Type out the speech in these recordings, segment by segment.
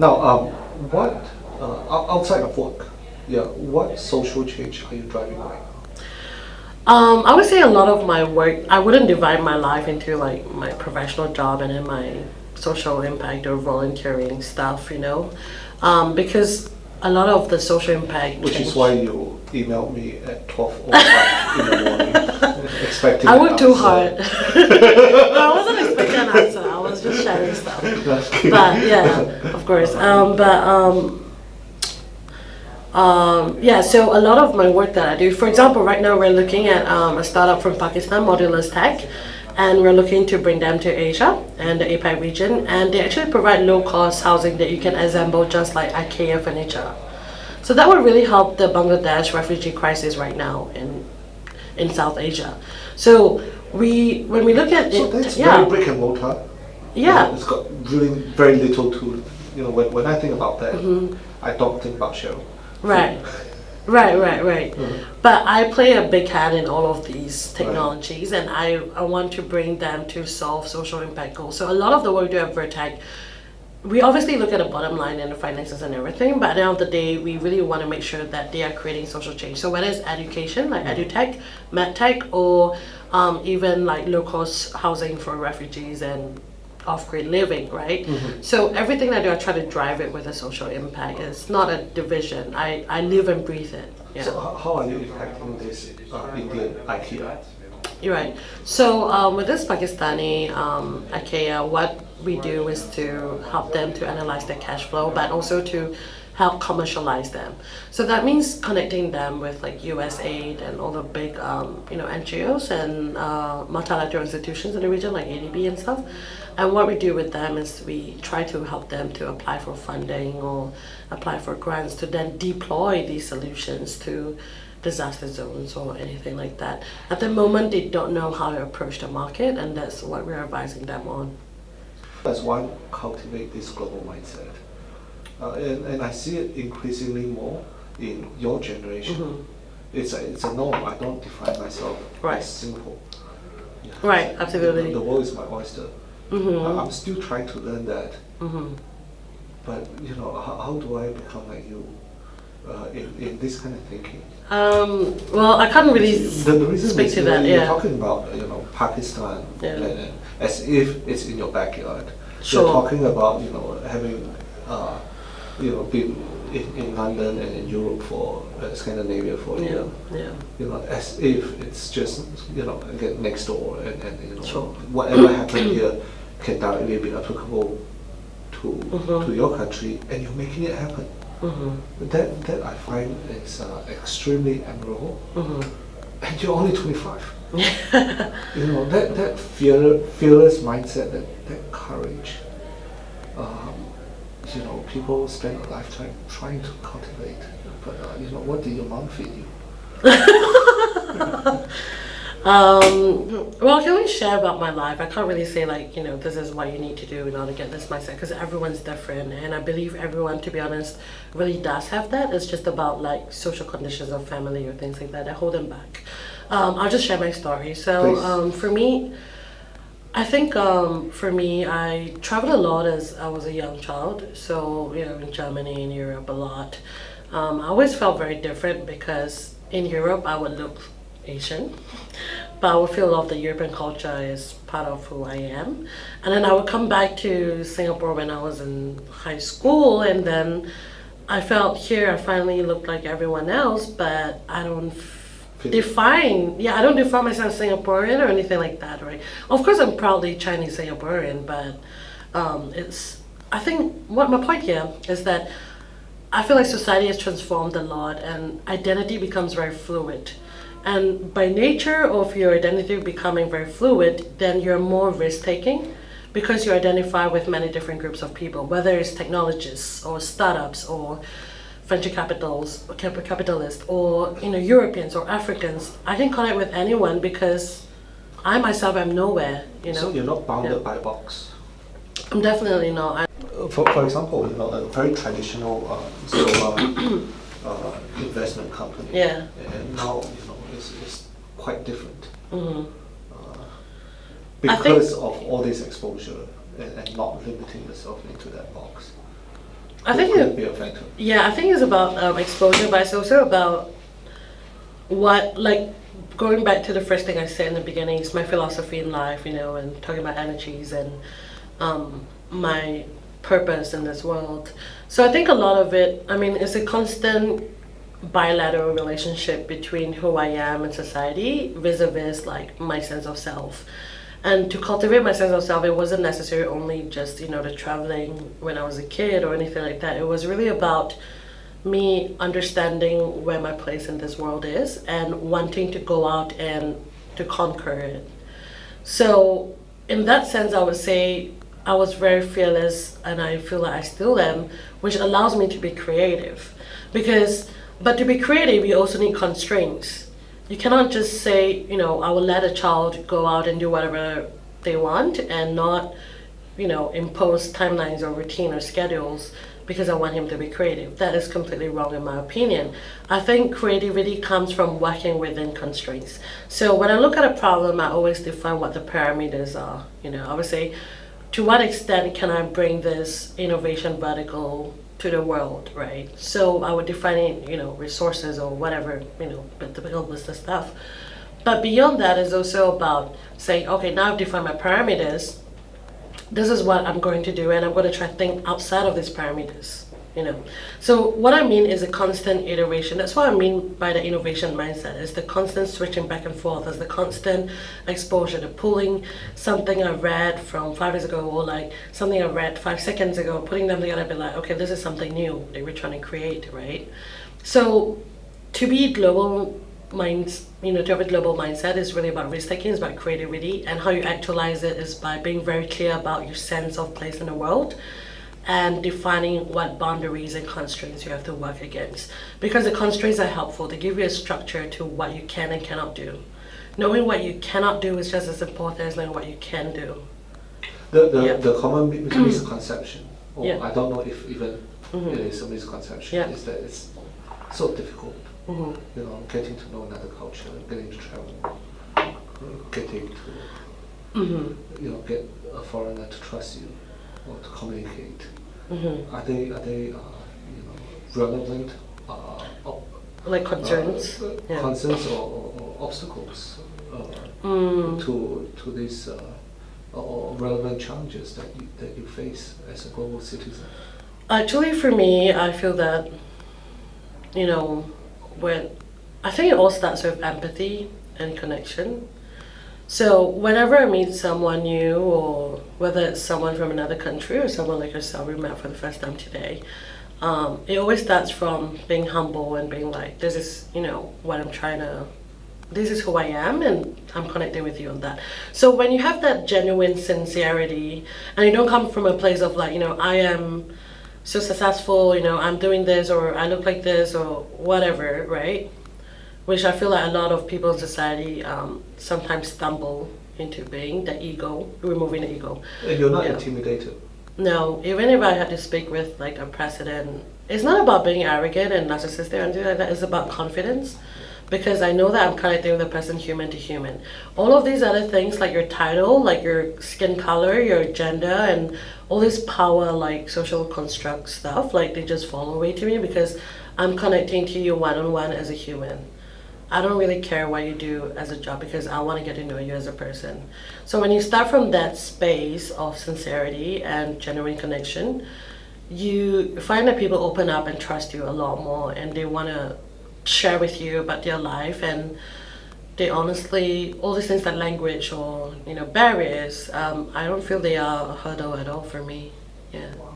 Now, what outside of work? Yeah, what social change are you driving right now? I would say a lot of my work, I wouldn't divide my life into like my professional job and then my social impact or volunteering stuff, because a lot of the social impact Which is change. why you emailed me at 12:05 in the morning, expecting I an worked too answer. hard. No, I wasn't expecting an answer. I was just sharing stuff. That's cute. But yeah, of course. Yeah, so a lot of my work that I do, for example, right now we're looking at a startup from Pakistan, Modulus Tech, and we're looking to bring them to Asia and the APAC region, and they actually provide low-cost housing that you can assemble just like IKEA furniture. So that would really help the Bangladesh refugee crisis right now in South Asia. So when we look at So it, that's yeah, very brick and mortar. yeah, It's got really very little to, when I think about that, Mm-hmm. I don't think about Sheryl. right. Right. But I play a big hand in all of these technologies, and I want to bring them to solve social impact goals. So a lot of the work we do at Vertec, we obviously look at the bottom line and the finances and everything, but at the end of the day, we really want to make sure that they are creating social change. So whether it's education, like edutech, medtech, or even like low-cost housing for refugees and off-grid living, right? So everything I do, I try to drive it with a social impact. It's not a division. I live and breathe it. Yeah. So how are you impacting this Indian IKEA? You're right. So with this Pakistani IKEA, what we do is to help them to analyze their cash flow, but also to help commercialize them. So that means connecting them with like USAID and all the big NGOs and multilateral institutions in the region like ADB and stuff. And what we do with them is we try to help them to apply for funding or apply for grants to then deploy these solutions to disaster zones or anything like that. At the moment, they don't know how to approach the market, and that's what we're advising them on. As one cultivate this global mindset, and I see it increasingly more in your generation. It's a norm. I don't define myself Right. as simple. Yeah. Right, absolutely. The world is my oyster. I'm still trying to learn that. But how do I become like you in this kind of thinking? Well, I can't really The reason speak is to that. you're Yeah. talking about Pakistan and as if it's in your backyard. Sure. You're talking about having been in London and in Europe for Scandinavia for a year. Yeah. As if it's just again next door and Sure. whatever happened here can directly be applicable to your country, and you're making it happen. That I find is extremely admirable. And you're only 25. That fearless mindset, that courage. People spend a lifetime trying to cultivate, but what did your mom feed you? Well, can we share about my life? I can't really say this is what you need to do in order to get this mindset, because everyone's different, and I believe everyone, to be honest, really does have that. It's just about like social conditions of family or things like that hold them back. I'll just share my story. So for me, I think I traveled a lot as I was a young child. So in Germany, in Europe, a lot. I always felt very different because in Europe I would look Asian, but I would feel a lot of the European culture is part of who I am. And then I would come back to Singapore when I was in high school, and then I felt here I finally looked like everyone else, but I don't define myself as Singaporean or anything like that, right? Of course I'm proudly Chinese Singaporean, but I think what my point here is that I feel like society has transformed a lot and identity becomes very fluid. And by nature of your identity becoming very fluid, then you're more risk-taking because you identify with many different groups of people, whether it's technologists or startups or venture capitalists or Europeans or Africans. I can connect with anyone because I myself am nowhere. So you're not bounded by a box. I'm definitely not. For example, a very traditional solar investment company. Yeah. And now it's quite different. I Because of all this exposure and not limiting yourself into that box. I think could be a factor. Yeah, I think it's about exposure, but it's also about what, like, going back to the first thing I said in the beginning, is my philosophy in life, and talking about energies and my purpose in this world. So I think a lot of it, I mean, it's a constant bilateral relationship between who I am in society vis-a-vis like my sense of self. And to cultivate my sense of self, it wasn't necessarily only just, the traveling when I was a kid or anything like that. It was really about me understanding where my place in this world is and wanting to go out and to conquer it. So in that sense, I would say I was very fearless, and I feel like I still am, which allows me to be creative. But to be creative, you also need constraints. You cannot just say, I will let a child go out and do whatever they want and not, impose timelines or routine or schedules because I want him to be creative. That is completely wrong in my opinion. I think creativity comes from working within constraints. So when I look at a problem, I always define what the parameters are. I would say, to what extent can I bring this innovation vertical to the world, right? So I would define it, resources or whatever, but typical business stuff. But beyond that is also about saying, okay, now I've defined my parameters. This is what I'm going to do, and I'm going to try to think outside of these parameters. So what I mean is a constant iteration. That's what I mean by the innovation mindset. It's the constant switching back and forth. It's the constant exposure, the pulling something I read from 5 years ago or like something I read 5 seconds ago, putting them together, be like, okay, this is something new that we're trying to create, right? So to be global minds, to have a global mindset is really about risk taking, it's about creativity, and how you actualize it is by being very clear about your sense of place in the world and defining what boundaries and constraints you have to work against. Because the constraints are helpful. They give you a structure to what you can and cannot do. Knowing what you cannot do is just as important as knowing what you can do. The common misconception, or Yeah. I don't know if even it is a misconception, is that it's so difficult. Getting to know another culture, getting to travel, getting to get a foreigner to trust you or to communicate. Are they relevant? Like concerns, concerns or obstacles to these or relevant challenges that you face as a global citizen? Actually, for me, I feel that I think it all starts with empathy and connection. So whenever I meet someone new, or whether it's someone from another country or someone like yourself we met for the first time today, it always starts from being humble and being like, this is, what I'm trying to, this is who I am, and I'm connecting with you on that. So when you have that genuine sincerity, and you don't come from a place of like, I am so successful, I'm doing this, or I look like this, or whatever, right? Which I feel like a lot of people in society sometimes stumble into being the ego, removing the ego. And you're not intimidated? No, even if I had to speak with like a president, it's not about being arrogant and narcissistic or anything like that. It's about confidence, because I know that I'm connecting with the person human to human. All of these other things, like your title, like your skin color, your gender, and all this power, like social construct stuff, like they just fall away to me because I'm connecting to you one-on-one as a human. I don't really care what you do as a job because I want to get to know you as a person. So when you start from that space of sincerity and genuine connection, you find that people open up and trust you a lot more, and they want to share with you about their life, and they honestly, all these things like language or barriers, I don't feel they are a hurdle at all for me. Yeah. Wow.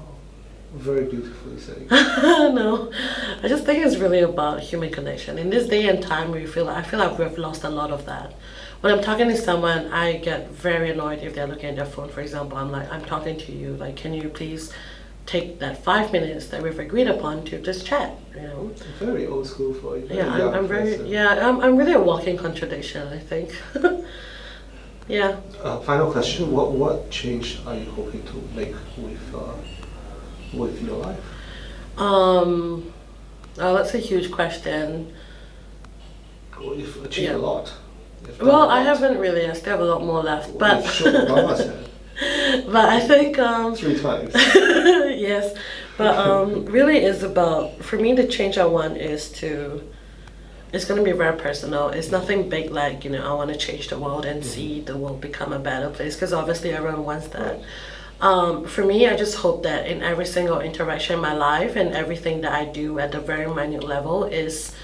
Very beautifully said. No, I just think it's really about human connection. In this day and time, I feel like we've lost a lot of that. When I'm talking to someone, I get very annoyed if they're looking at their phone, for example. I'm like, I'm talking to you, like, can you please take that 5 minutes that we've agreed upon to just chat, Very old school for you. Yeah, I'm really a walking contradiction, I think. Yeah. Final question: What change are you hoping to make with your life? Oh, that's a huge question. Well, you've achieved a lot. Well, I haven't really. I still have a lot more left, but Obama said. but I think 3 times. yes, But really it's about, for me, the change I want is to, it's going to be very personal. It's nothing big like, I want to change the world and see the world become a better place, because obviously everyone wants that. For me, I just hope that in every single interaction in my life and everything that I do at the very minute level is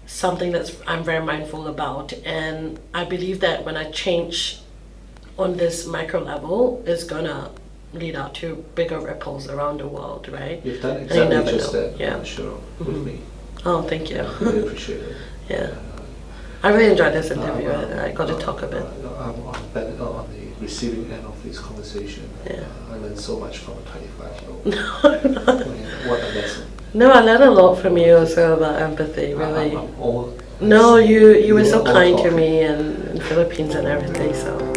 something that's I'm very mindful about. And I believe that when I change on this micro level, it's going to lead out to bigger ripples around the world, right? You've done And you exactly never just know. that, Yeah. Cheryl, with me. Oh, thank you. I really appreciate it. Yeah. I really enjoyed this interview. I got to talk a bit. I'm on the receiving end of this conversation. Yeah. I learned so much from a 25-year-old. What a lesson. No, I learned a lot from you also about empathy, really. I'm all, No, you were so all kind to talking. me and in Philippines and everything, so.